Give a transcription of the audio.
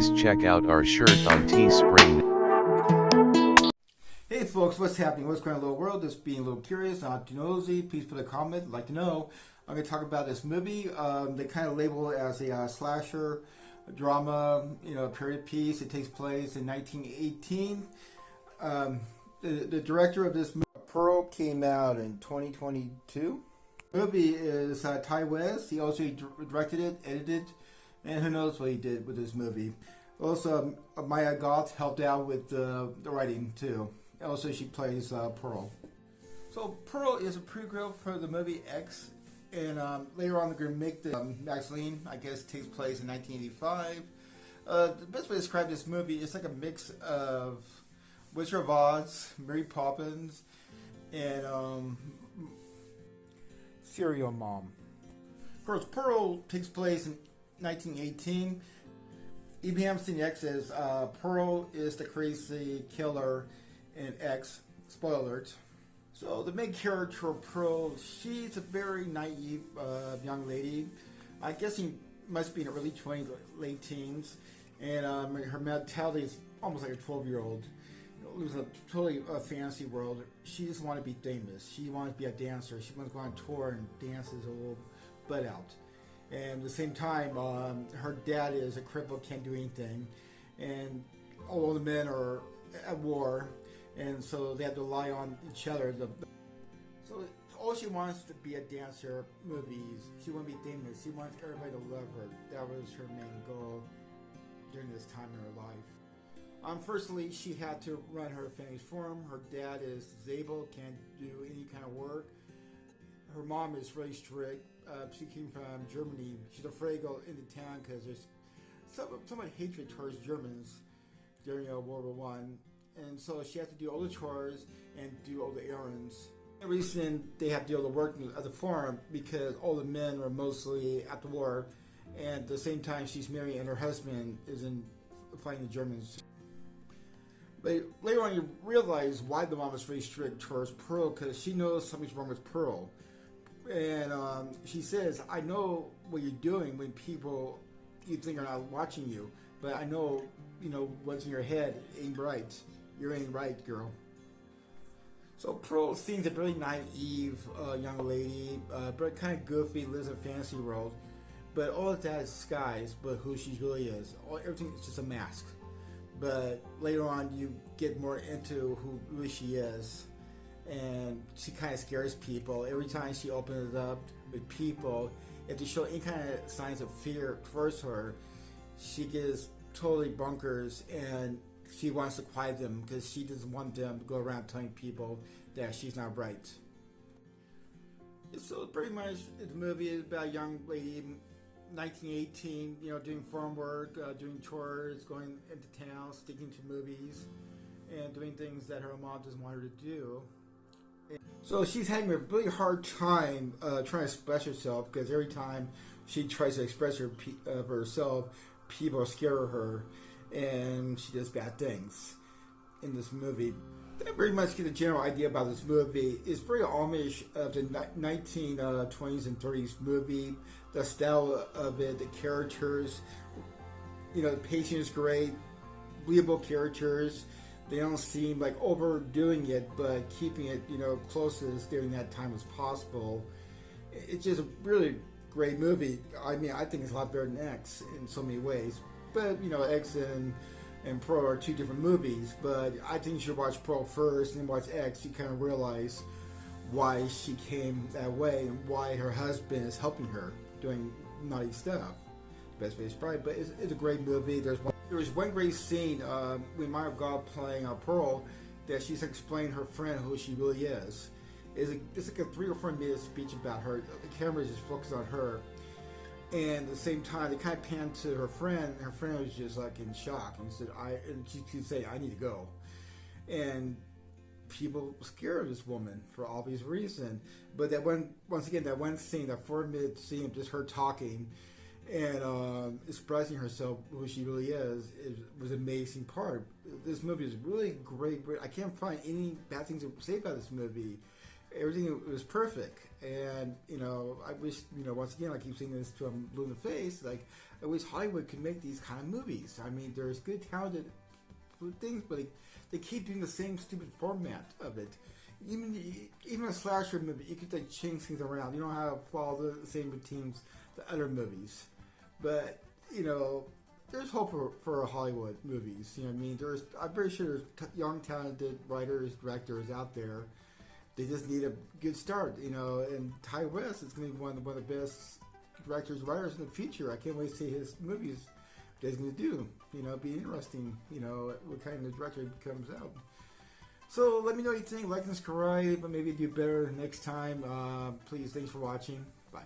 please check out our shirt on Teespring. Hey folks, what's happening? What's going on in the little world? Just being a little curious, not too nosy. Please put a comment. I'd like to know. I'm going to talk about this movie. They kind of label it as a slasher drama, period piece. It takes place in 1918. The director of this movie, Pearl, came out in 2022. The movie is Ty West. He also directed it, edited, and who knows what he did with this movie. Also, Mia Goth helped out with the writing too. Also, she plays Pearl. So, Pearl is a prequel for the movie X, and later on, they're going to make the Maxine, I guess, takes place in 1985. The best way to describe this movie is like a mix of Wizard of Oz, Mary Poppins, and Serial Mom. Of course, Pearl takes place in 1918. If you haven't seen X, Pearl is the crazy killer in X. Spoiler alert. So the main character of Pearl, she's a very naive young lady. I guess she must be in her early 20s, late teens, and her mentality is almost like a 12-year-old. Lives in a totally fantasy world. She just wants to be famous. She wants to be a dancer. She wants to go on tour and dances a little butt out. And at the same time, her dad is a cripple, can't do anything, and all the men are at war, and so they have to rely on each other. So all she wants to be a dancer, movies. She wants to be famous. She wants everybody to love her. That was her main goal during this time in her life. Firstly, she had to run her family's farm. Her dad is disabled, can't do any kind of work. Her mom is really strict. She came from Germany. She's afraid to go into town because there's somewhat hatred towards Germans during World War One, and so she has to do all the chores and do all the errands. The reason they have to do all the work at the farm because all the men were mostly at the war, and at the same time she's married and her husband is in fighting the Germans. But later on, you realize why the mom is very strict towards Pearl, because she knows something's wrong with Pearl. And she says, I know what you're doing when people you think are not watching you, but I know, what's in your head ain't right. You ain't right, girl. So Pearl seems a very naive young lady, but kind of goofy, lives in a fantasy world. But all of that is disguised, but who she really is. Everything is just a mask. But later on, you get more into who really she is, and she kind of scares people. Every time she opens it up with people, if they show any kind of signs of fear towards her, she gets totally bonkers, and she wants to quiet them because she doesn't want them to go around telling people that she's not right. So pretty much the movie is about a young lady, 1918, doing farm work, doing chores, going into town, sticking to movies, and doing things that her mom doesn't want her to do. So she's having a really hard time trying to express herself because every time she tries to express herself, people scare her, and she does bad things in this movie. I very much get a general idea about this movie. It's very homage of the 1920s and 30s movie. The style of it, the characters, the pacing is great, believable characters. They don't seem like overdoing it, but keeping it, closest during that time as possible. It's just a really great movie. I mean, I think it's a lot better than X in so many ways. But, X and Pearl are two different movies. But I think you should watch Pearl first and then watch X. You kind of realize why she came that way and why her husband is helping her doing naughty stuff. Best way to describe it, but it's a great movie. There was one great scene with Mia Goth playing Pearl that she's explained her friend who she really is. It's like a 3 or 4 minute speech about her. The camera is just focused on her, and at the same time they kind of pan to her friend. And her friend was just like in shock, and she said, "I need to go," and people were scared of this woman for obvious reason. But that once again, that one scene, that 4-minute scene of just her talking and expressing herself, who she really is, was an amazing part. This movie is really great. I can't find any bad things to say about this movie. everything was perfect. And, I wish, once again, I keep saying this to I'm blue in the face, like, I wish Hollywood could make these kind of movies. I mean, there's good, talented things, but they keep doing the same stupid format of it. Even a slasher movie, you could, like, change things around. You don't have to follow the same routines the other movies. But, there's hope for Hollywood movies. You know what I mean? I'm pretty sure there's young, talented writers, directors out there. They just need a good start, and Ty West is going to be one of the best directors, writers in the future. I can't wait to see his movies, what he's going to do. Be interesting, what kind of director he comes out. So let me know what you think. Like and subscribe, but maybe do better next time. Please, thanks for watching. Bye.